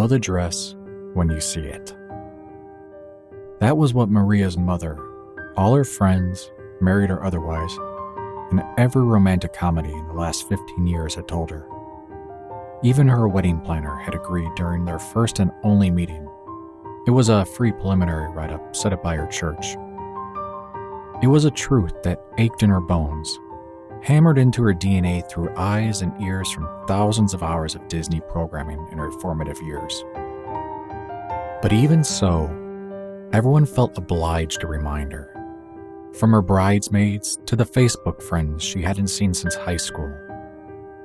know the dress when you see it. That was what Maria's mother, all her friends, married or otherwise, and every romantic comedy in the last 15 years had told her. Even her wedding planner had agreed during their first and only meeting. It was a free preliminary write-up set up by her church. It was a truth that ached in her bones, hammered into her DNA through eyes and ears from thousands of hours of Disney programming in her formative years. But even so, everyone felt obliged to remind her. From her bridesmaids to the Facebook friends she hadn't seen since high school.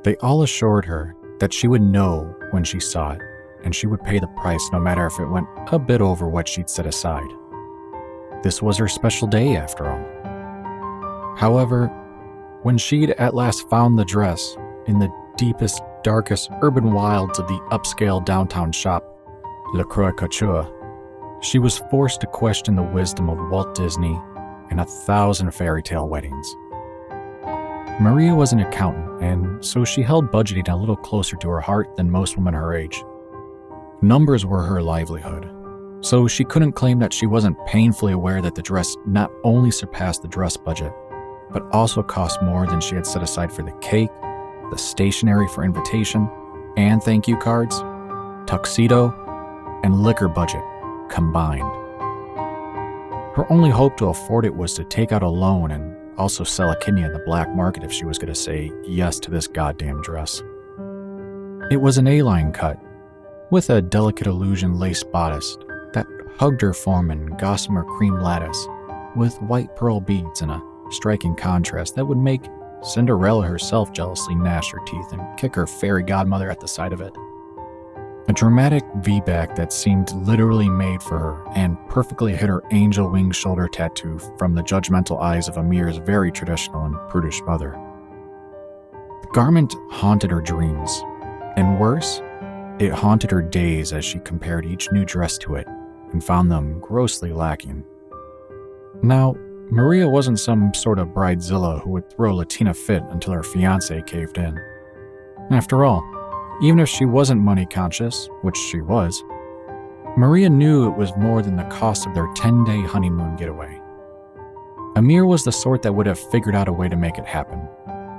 They all assured her that she would know when she saw it, and she would pay the price no matter if it went a bit over what she'd set aside. This was her special day, after all. However, when she'd at last found the dress in the deepest, darkest urban wilds of the upscale downtown shop, Le Croix Couture, she was forced to question the wisdom of Walt Disney and 1,000 fairy tale weddings. Maria was an accountant, and so she held budgeting a little closer to her heart than most women her age. Numbers were her livelihood, so she couldn't claim that she wasn't painfully aware that the dress not only surpassed the dress budget, but also cost more than she had set aside for the cake, the stationery for invitation and thank you cards, tuxedo, and liquor budget combined. Her only hope to afford it was to take out a loan and also sell a kidney in the black market if she was going to say yes to this goddamn dress. It was an A-line cut, with a delicate illusion lace bodice that hugged her form in gossamer cream lattice, with white pearl beads and a striking contrast that would make Cinderella herself jealously gnash her teeth and kick her fairy godmother at the sight of it. A dramatic V-back that seemed literally made for her and perfectly hid her angel wing shoulder tattoo from the judgmental eyes of Amir's very traditional and prudish mother. The garment haunted her dreams, and worse, it haunted her days as she compared each new dress to it and found them grossly lacking. Now, Maria wasn't some sort of bridezilla who would throw a Latina fit until her fiancé caved in. After all, even if she wasn't money conscious, which she was, Maria knew it was more than the cost of their 10-day honeymoon getaway. Amir was the sort that would have figured out a way to make it happen,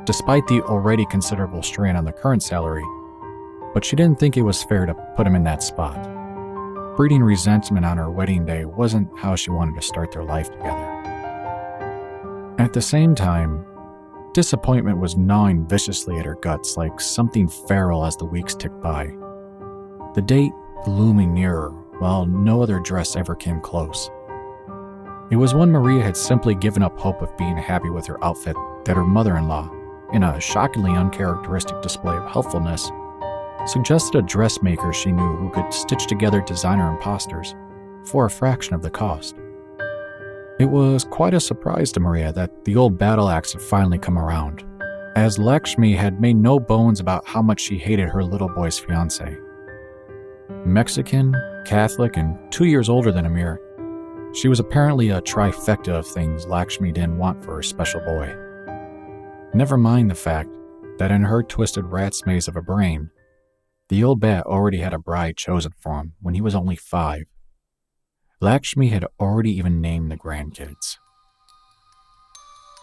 despite the already considerable strain on the current salary, but she didn't think it was fair to put him in that spot. Breeding resentment on her wedding day wasn't how she wanted to start their life together. At the same time, disappointment was gnawing viciously at her guts like something feral as the weeks ticked by. The date looming nearer, while no other dress ever came close. It was when Maria had simply given up hope of being happy with her outfit that her mother-in-law, in a shockingly uncharacteristic display of helpfulness, suggested a dressmaker she knew who could stitch together designer imposters for a fraction of the cost. It was quite a surprise to Maria that the old battle axe had finally come around, as Lakshmi had made no bones about how much she hated her little boy's fiancé. Mexican, Catholic, and 2 years older than Amir, she was apparently a trifecta of things Lakshmi didn't want for her special boy. Never mind the fact that in her twisted rat's maze of a brain, the old bat already had a bride chosen for him when he was only 5. Lakshmi had already even named the grandkids.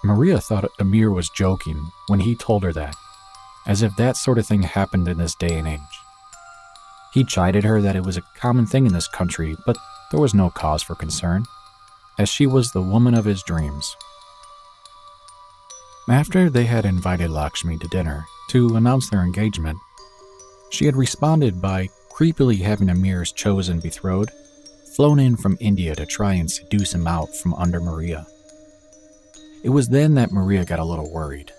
Maria thought Amir was joking when he told her that, as if that sort of thing happened in this day and age. He chided her that it was a common thing in this country, but there was no cause for concern, as she was the woman of his dreams. After they had invited Lakshmi to dinner to announce their engagement, she had responded by creepily having Amir's chosen betrothed flown in from India to try and seduce him out from under Maria. It was then that Maria got a little worried.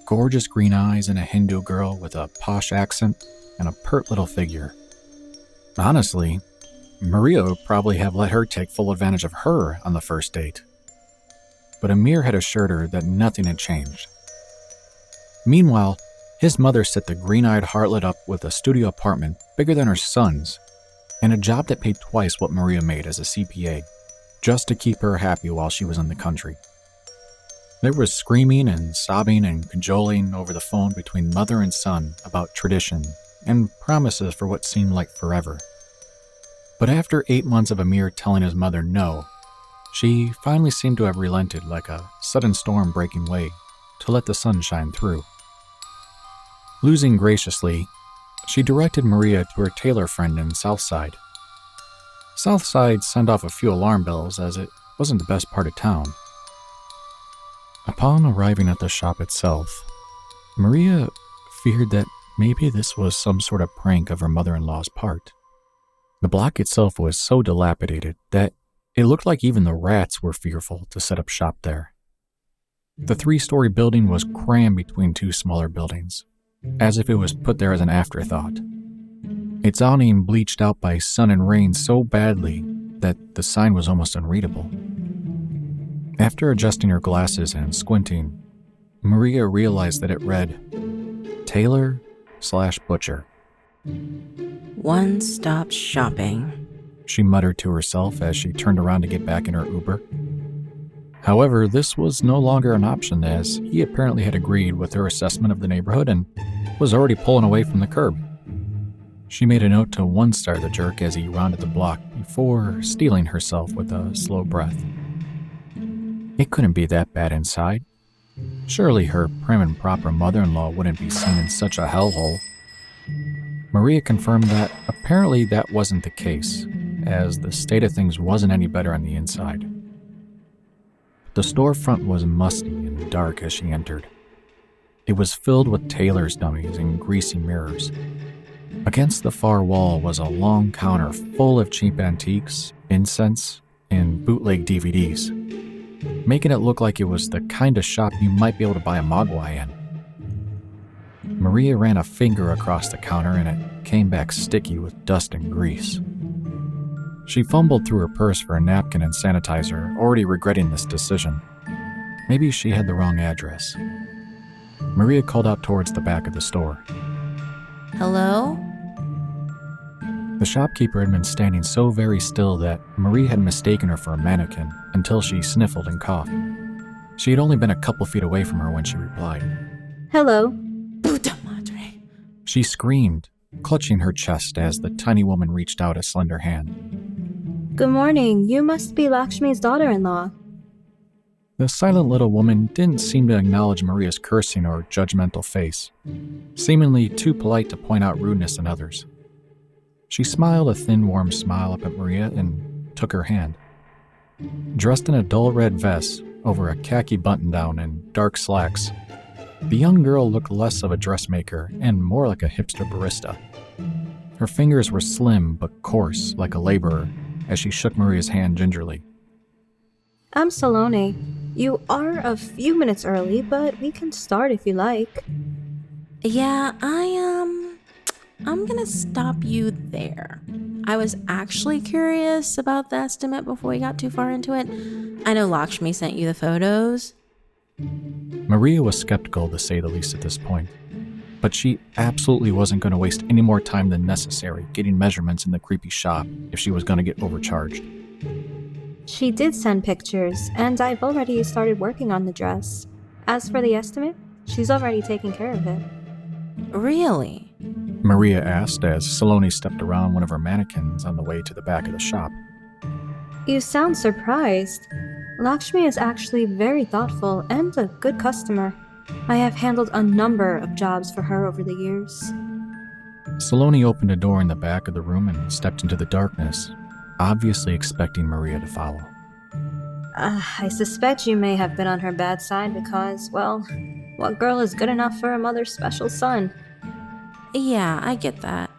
Gorgeous green eyes and a Hindu girl with a posh accent and a pert little figure. Honestly, Maria would probably have let her take full advantage of her on the first date. But Amir had assured her that nothing had changed. Meanwhile, his mother set the green-eyed harlot up with a studio apartment bigger than her son's, and a job that paid twice what Maria made as a CPA, just to keep her happy while she was in the country. There was screaming and sobbing and cajoling over the phone between mother and son about tradition and promises for what seemed like forever. But after 8 months of Amir telling his mother no, she finally seemed to have relented like a sudden storm breaking way to let the sun shine through. Losing graciously, she directed Maria to her tailor friend in Southside. Southside sent off a few alarm bells as it wasn't the best part of town. Upon arriving at the shop itself, Maria feared that maybe this was some sort of prank of her mother-in-law's part. The block itself was so dilapidated that it looked like even the rats were fearful to set up shop there. The 3-story building was crammed between 2 smaller buildings, as if it was put there as an afterthought. Its awning bleached out by sun and rain so badly that the sign was almost unreadable. After adjusting her glasses and squinting, Maria realized that it read, Tailor/Butcher. One-stop shopping, she muttered to herself as she turned around to get back in her Uber. However, this was no longer an option as he apparently had agreed with her assessment of the neighborhood and was already pulling away from the curb. She made a note to one-star the jerk as he rounded the block before steeling herself with a slow breath. It couldn't be that bad inside. Surely her prim and proper mother-in-law wouldn't be seen in such a hellhole. Maria confirmed that apparently that wasn't the case, as the state of things wasn't any better on the inside. The storefront was musty and dark as she entered. It was filled with tailor's dummies and greasy mirrors. Against the far wall was a long counter full of cheap antiques, incense, and bootleg DVDs, making it look like it was the kind of shop you might be able to buy a mogwai in. Maria ran a finger across the counter and it came back sticky with dust and grease. She fumbled through her purse for a napkin and sanitizer, already regretting this decision. Maybe she had the wrong address. Maria called out towards the back of the store. Hello? The shopkeeper had been standing so very still that Maria had mistaken her for a mannequin until she sniffled and coughed. She had only been a couple feet away from her when she replied. Hello. Puta madre. She screamed, clutching her chest as the tiny woman reached out a slender hand. Good morning. You must be Lakshmi's daughter-in-law. The silent little woman didn't seem to acknowledge Maria's cursing or judgmental face, seemingly too polite to point out rudeness in others. She smiled a thin, warm smile up at Maria and took her hand. Dressed in a dull red vest over a khaki button-down and dark slacks, the young girl looked less of a dressmaker and more like a hipster barista. Her fingers were slim but coarse like a laborer as she shook Maria's hand gingerly. I'm Saloni. You are a few minutes early, but we can start if you like. Yeah, I'm gonna stop you there. I was actually curious about the estimate before we got too far into it. I know Lakshmi sent you the photos. Maria was skeptical, to say the least, at this point, but she absolutely wasn't going to waste any more time than necessary getting measurements in the creepy shop if she was going to get overcharged. She did send pictures, and I've already started working on the dress. As for the estimate, she's already taken care of it. Really? Maria asked as Saloni stepped around one of her mannequins on the way to the back of the shop. You sound surprised. Lakshmi is actually very thoughtful and a good customer. I have handled a number of jobs for her over the years. Saloni opened a door in the back of the room and stepped into the darkness, obviously expecting Maria to follow. I suspect you may have been on her bad side because, well, what girl is good enough for a mother's special son? Yeah, I get that.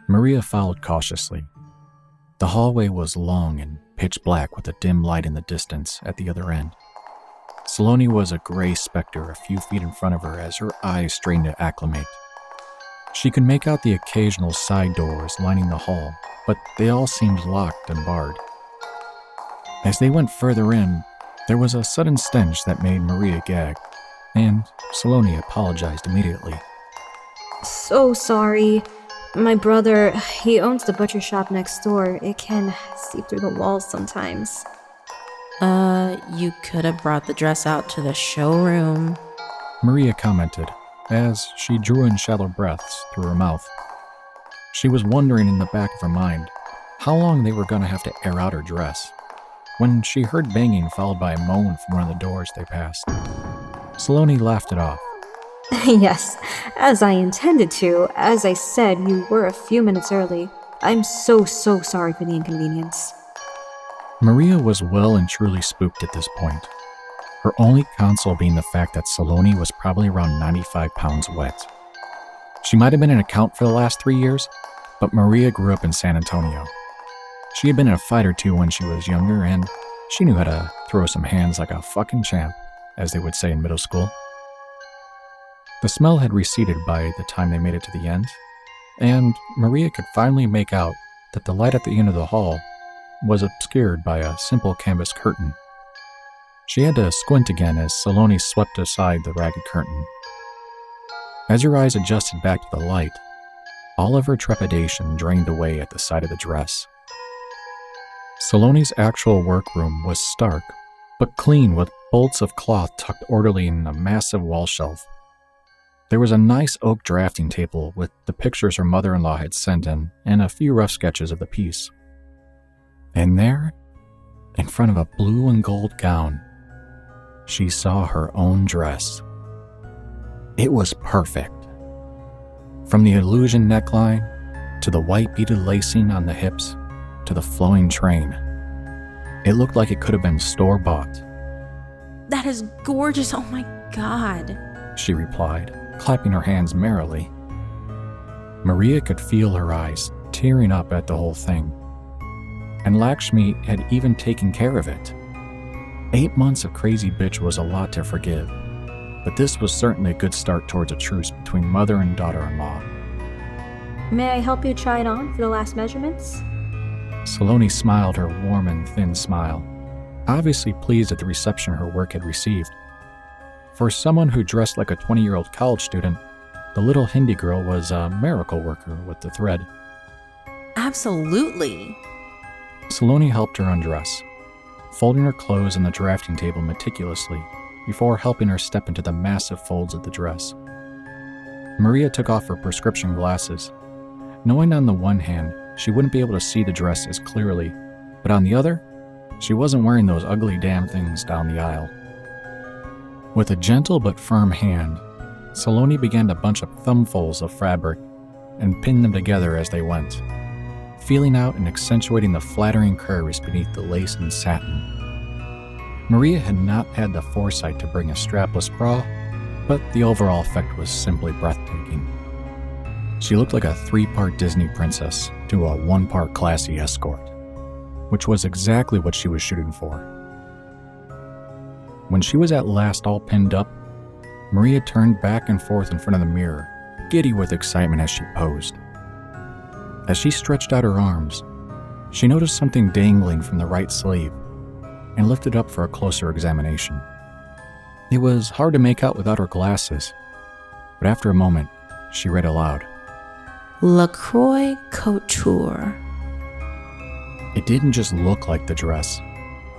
Maria followed cautiously. The hallway was long and pitch black with a dim light in the distance at the other end. Saloni was a gray specter a few feet in front of her as her eyes strained to acclimate. She could make out the occasional side doors lining the hall, but they all seemed locked and barred. As they went further in, there was a sudden stench that made Maria gag, and Saloni apologized immediately. So sorry. My brother, he owns the butcher shop next door. It can seep through the walls sometimes. You could have brought the dress out to the showroom. Maria commented as she drew in shallow breaths through her mouth. She was wondering in the back of her mind how long they were going to have to air out her dress when she heard banging followed by a moan from one of the doors they passed. Saloni laughed it off. Yes, as I intended to. As I said, you were a few minutes early. I'm so sorry for the inconvenience. Maria was well and truly spooked at this point, her only console being the fact that Saloni was probably around 95 pounds wet. She might have been an accountant for the last 3 years, but Maria grew up in San Antonio. She had been in a fight or two when she was younger, and she knew how to throw some hands like a fucking champ, as they would say in middle school. The smell had receded by the time they made it to the end, and Maria could finally make out that the light at the end of the hall was obscured by a simple canvas curtain. She had to squint again as Saloni swept aside the ragged curtain. As her eyes adjusted back to the light, all of her trepidation drained away at the sight of the dress. Saloni's actual workroom was stark, but clean with bolts of cloth tucked orderly in a massive wall shelf. There was a nice oak drafting table with the pictures her mother-in-law had sent in and a few rough sketches of the piece. And there, in front of a blue and gold gown, she saw her own dress. It was perfect. From the illusion neckline, to the white beaded lacing on the hips, to the flowing train. It looked like it could have been store-bought. That is gorgeous, oh my god, she replied, clapping her hands merrily. Maria could feel her eyes tearing up at the whole thing. And Lakshmi had even taken care of it. 8 months of crazy bitch was a lot to forgive, but this was certainly a good start towards a truce between mother and daughter-in-law. May I help you try it on for the last measurements? Saloni smiled her warm and thin smile, obviously pleased at the reception her work had received. For someone who dressed like a 20-year-old college student, the little Hindi girl was a miracle worker with the thread. absolutely. Saloni helped her undress, folding her clothes on the drafting table meticulously before helping her step into the massive folds of the dress. Maria took off her prescription glasses, knowing on the one hand she wouldn't be able to see the dress as clearly, but on the other, she wasn't wearing those ugly damn things down the aisle. With a gentle but firm hand, Saloni began to bunch up thumbfuls of fabric and pin them together as they went, feeling out and accentuating the flattering curves beneath the lace and satin. Maria had not had the foresight to bring a strapless bra, but the overall effect was simply breathtaking. She looked like a 3-part Disney princess to a 1-part classy escort, which was exactly what she was shooting for. When she was at last all pinned up, Maria turned back and forth in front of the mirror, giddy with excitement as she posed. As she stretched out her arms, she noticed something dangling from the right sleeve and lifted up for a closer examination. It was hard to make out without her glasses, but after a moment, she read aloud, LaCroix Couture. It didn't just look like the dress.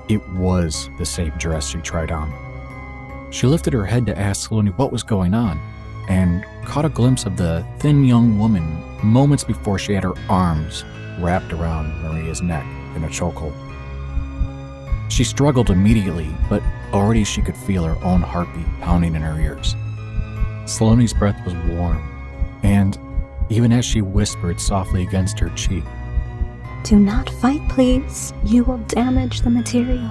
It was the same dress she tried on. She lifted her head to ask Saloni what was going on, and caught a glimpse of the thin young woman moments before she had her arms wrapped around Maria's neck in a chokehold. She struggled immediately, but already she could feel her own heartbeat pounding in her ears. Saloni's breath was warm, and even as she whispered softly against her cheek, Do not fight, please. You will damage the material.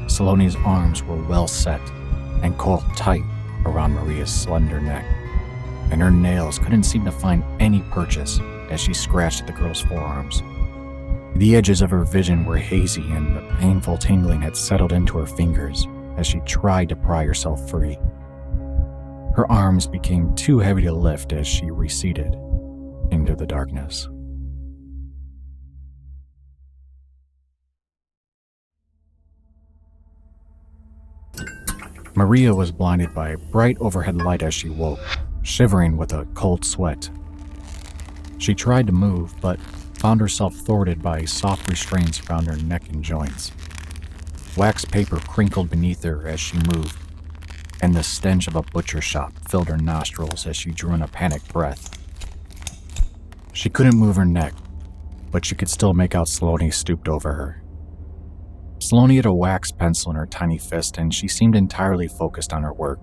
Saloni's arms were well set and coiled tight around Maria's slender neck, and her nails couldn't seem to find any purchase as she scratched at the girl's forearms. The edges of her vision were hazy, and the painful tingling had settled into her fingers as she tried to pry herself free. Her arms became too heavy to lift as she receded into the darkness. Maria was blinded by a bright overhead light as she woke, shivering with a cold sweat. She tried to move, but found herself thwarted by soft restraints around her neck and joints. Wax paper crinkled beneath her as she moved, and the stench of a butcher shop filled her nostrils as she drew in a panicked breath. She couldn't move her neck, but she could still make out Saloni stooped over her. Saloni had a wax pencil in her tiny fist, and she seemed entirely focused on her work.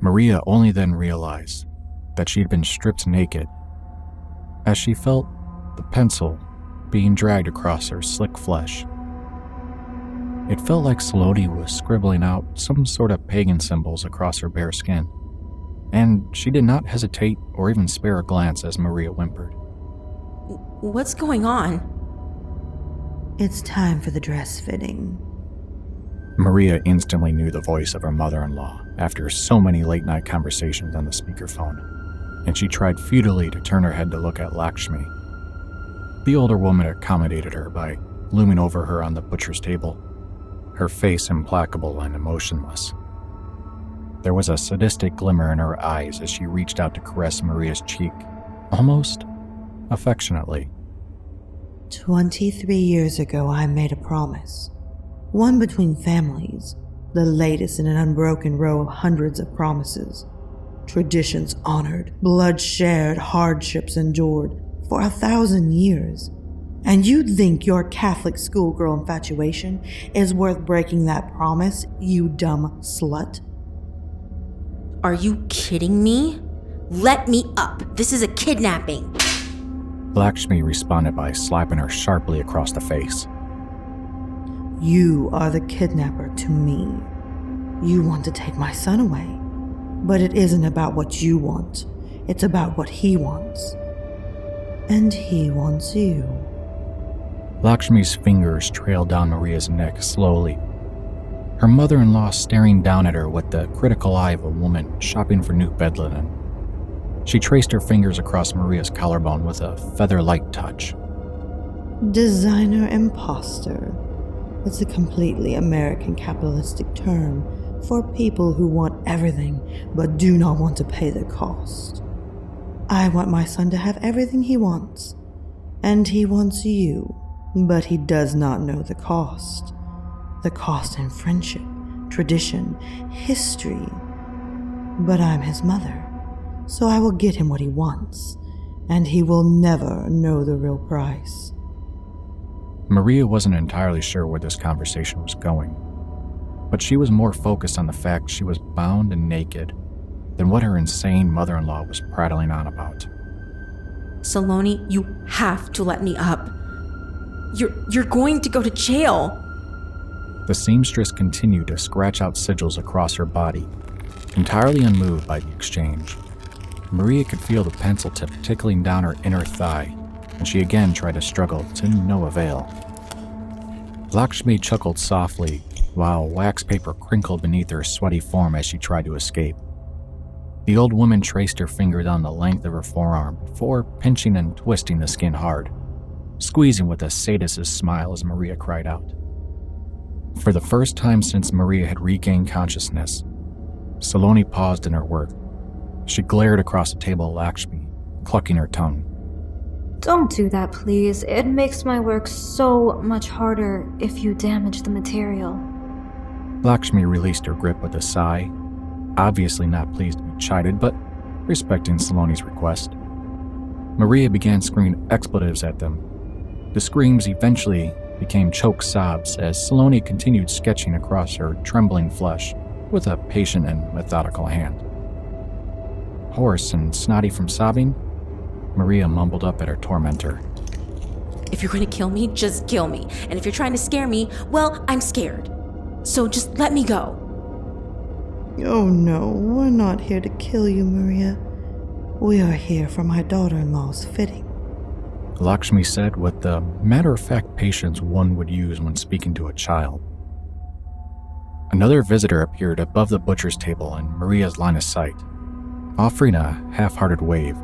Maria only then realized that she had been stripped naked as she felt the pencil being dragged across her slick flesh. It felt like Saloni was scribbling out some sort of pagan symbols across her bare skin, and she did not hesitate or even spare a glance as Maria whimpered. What's going on? It's time for the dress fitting. Maria instantly knew the voice of her mother-in-law after so many late-night conversations on the speakerphone, and she tried futilely to turn her head to look at Lakshmi. The older woman accommodated her by looming over her on the butcher's table, her face implacable and emotionless. There was a sadistic glimmer in her eyes as she reached out to caress Maria's cheek, almost affectionately. 23 years ago, I made a promise. One between families, the latest in an unbroken row of hundreds of promises. Traditions honored, blood shared, hardships endured for 1,000 years. And you'd think your Catholic schoolgirl infatuation is worth breaking that promise, you dumb slut? Are you kidding me? Let me up. This is a kidnapping. Lakshmi responded by slapping her sharply across the face. You are the kidnapper to me. You want to take my son away. But it isn't about what you want. It's about what he wants. And he wants you. Lakshmi's fingers trailed down Maria's neck slowly, her mother-in-law staring down at her with the critical eye of a woman shopping for new bed linen. She traced her fingers across Maria's collarbone with a feather-light touch. Designer imposter. It's a completely American capitalistic term for people who want everything but do not want to pay the cost. I want my son to have everything he wants, and he wants you, but he does not know the cost. The cost in friendship, tradition, history. But I'm his mother, so I will get him what he wants, and he will never know the real price. Maria wasn't entirely sure where this conversation was going, but she was more focused on the fact she was bound and naked than what her insane mother-in-law was prattling on about. Saloni, you have to let me up. You're going to go to jail. The seamstress continued to scratch out sigils across her body, entirely unmoved by the exchange. Maria could feel the pencil tip tickling down her inner thigh, and she again tried to struggle to no avail. Lakshmi chuckled softly, while wax paper crinkled beneath her sweaty form as she tried to escape. The old woman traced her finger down the length of her forearm before pinching and twisting the skin hard, squeezing with a sadist's smile as Maria cried out. For the first time since Maria had regained consciousness, Saloni paused in her work. She glared across the table at Lakshmi, clucking her tongue. Don't do that, please. It makes my work so much harder if you damage the material. Lakshmi released her grip with a sigh, obviously not pleased to be chided, but respecting Saloni's request. Maria began screaming expletives at them. The screams eventually became choked sobs as Saloni continued sketching across her trembling flesh with a patient and methodical hand. Hoarse and snotty from sobbing, Maria mumbled up at her tormentor. If you're going to kill me, just kill me. And if you're trying to scare me, well, I'm scared. So just let me go. Oh no, we're not here to kill you, Maria. We are here for my daughter-in-law's fitting. Lakshmi said with the matter-of-fact patience one would use when speaking to a child. Another visitor appeared above the butcher's table in Maria's line of sight, offering a half-hearted wave.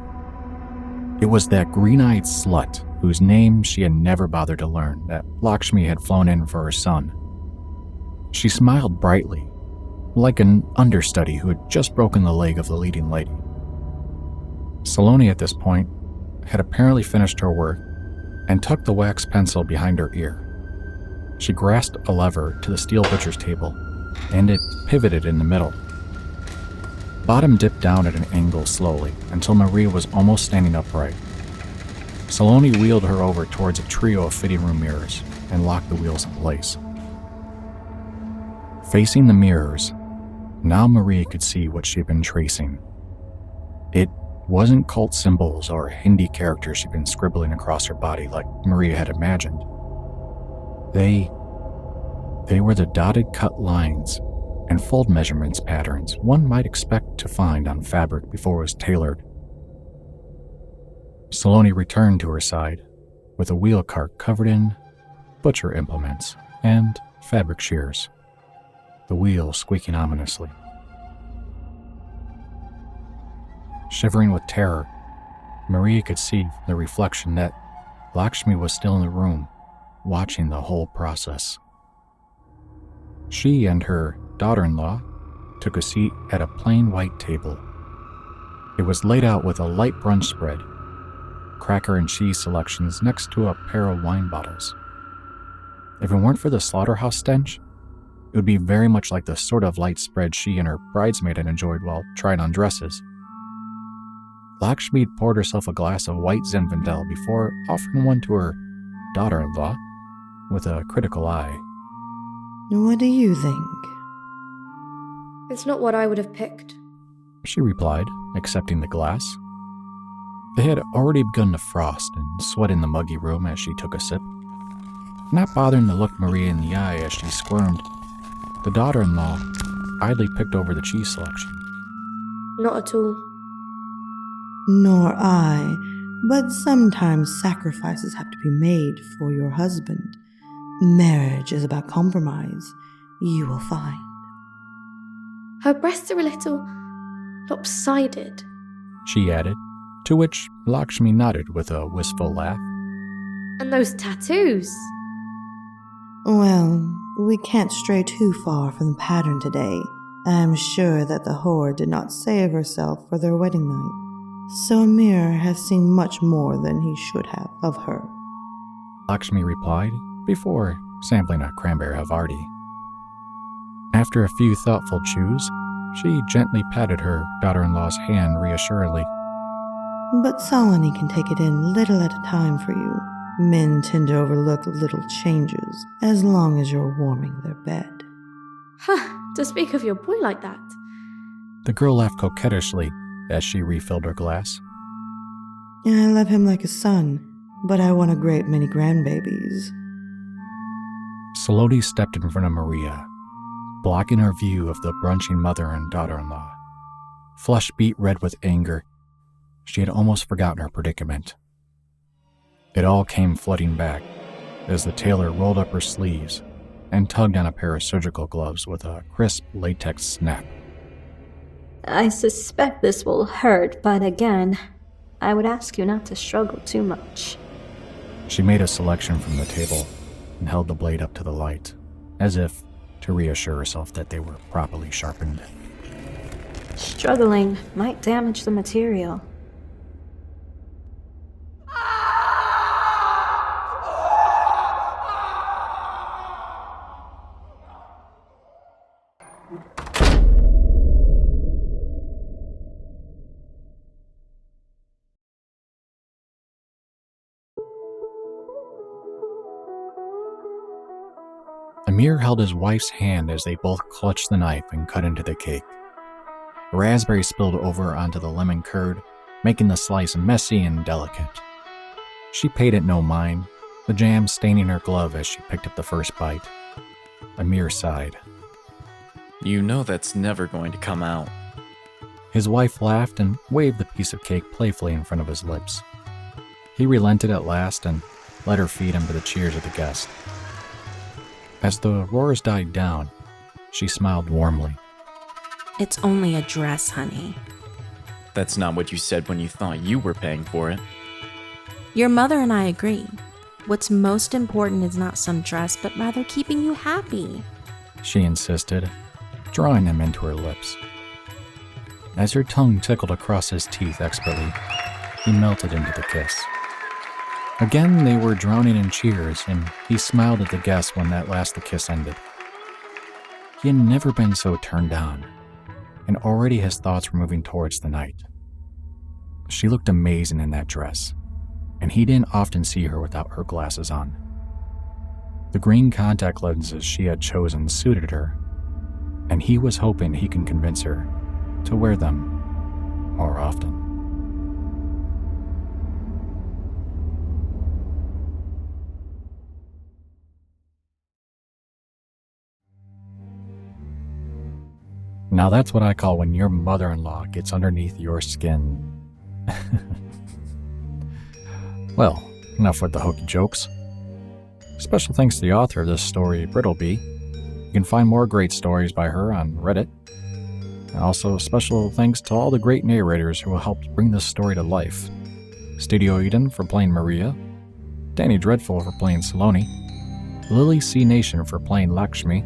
It was that green-eyed slut whose name she had never bothered to learn that Lakshmi had flown in for her son. She smiled brightly, like an understudy who had just broken the leg of the leading lady. Saloni at this point had apparently finished her work and tucked the wax pencil behind her ear. She grasped a lever to the steel butcher's table, and it pivoted in the middle. Bottom dipped down at an angle slowly until Maria was almost standing upright, Saloni wheeled her over towards a trio of fitting room mirrors and locked the wheels in place. Facing the mirrors, now Maria could see what she'd been tracing. It wasn't cult symbols or Hindi characters she'd been scribbling across her body like Maria had imagined. They were the dotted cut lines and fold measurements patterns one might expect to find on fabric before it was tailored. Saloni returned to her side with a wheel cart covered in butcher implements and fabric shears, the wheel squeaking ominously. Shivering with terror, Maria could see from the reflection that Lakshmi was still in the room, watching the whole process. She and her daughter-in-law took a seat at a plain white table. It was laid out with a light brunch spread, cracker and cheese selections next to a pair of wine bottles. If it weren't for the slaughterhouse stench, it would be very much like the sort of light spread she and her bridesmaid had enjoyed while trying on dresses. Lakshmi poured herself a glass of white Zinfandel before offering one to her daughter-in-law with a critical eye. What do you think? It's not what I would have picked. She replied, accepting the glass. They had already begun to frost and sweat in the muggy room as she took a sip. Not bothering to look Maria in the eye as she squirmed, the daughter-in-law idly picked over the cheese selection. Not at all. Nor I, but sometimes sacrifices have to be made for your husband. Marriage is about compromise, you will find. Her breasts are a little lopsided. She added, to which Lakshmi nodded with a wistful laugh. And those tattoos. Well, we can't stray too far from the pattern today. I'm sure that the whore did not save herself for their wedding night. So Amir has seen much more than he should have of her. Lakshmi replied, before sampling a cranberry Havarti. After a few thoughtful chews, she gently patted her daughter-in-law's hand reassuringly. But Saloni can take it in little at a time for you. Men tend to overlook little changes as long as you're warming their bed. Huh, to speak of your boy like that. The girl laughed coquettishly as she refilled her glass. I love him like a son, but I want a great many grandbabies. Saloni stepped in front of Maria, blocking her view of the brunching mother and daughter-in-law. Flush beat red with anger, she had almost forgotten her predicament. It all came flooding back as the tailor rolled up her sleeves and tugged on a pair of surgical gloves with a crisp latex snap. I suspect this will hurt, but again, I would ask you not to struggle too much. She made a selection from the table and held the blade up to the light, as if to reassure herself that they were properly sharpened. Struggling might damage the material. Amir held his wife's hand as they both clutched the knife and cut into the cake. The raspberry spilled over onto the lemon curd, making the slice messy and delicate. She paid it no mind, the jam staining her glove as she picked up the first bite. Amir sighed. You know that's never going to come out. His wife laughed and waved the piece of cake playfully in front of his lips. He relented at last and let her feed him to the cheers of the guests. As the roars died down, she smiled warmly. It's only a dress, honey. That's not what you said when you thought you were paying for it. Your mother and I agree. What's most important is not some dress, but rather keeping you happy. She insisted, drawing him into her lips. As her tongue tickled across his teeth expertly, he melted into the kiss. Again, they were drowning in cheers, and he smiled at the guests when at last the kiss ended. He had never been so turned on, and already his thoughts were moving towards the night. She looked amazing in that dress, and he didn't often see her without her glasses on. The green contact lenses she had chosen suited her, and he was hoping he can convince her to wear them more often. Now that's what I call when your mother-in-law gets underneath your skin. Well, enough with the hokey jokes. Special thanks to the author of this story, Brittleby. You can find more great stories by her on Reddit. And also special thanks to all the great narrators who helped bring this story to life. Studio Eden for playing Maria, Danny Dreadful for playing Saloni, Lily C. Nation for playing Lakshmi,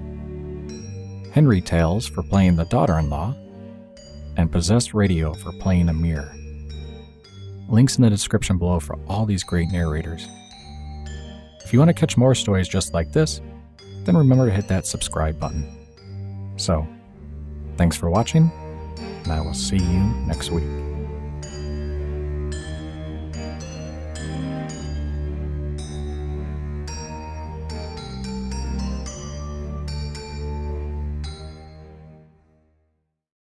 Henry Tales for playing the daughter-in-law, and Possessed Radio for playing Amir. Links in the description below for all these great narrators. If you want to catch more stories just like this, then remember to hit that subscribe button. So, thanks for watching, and I will see you next week.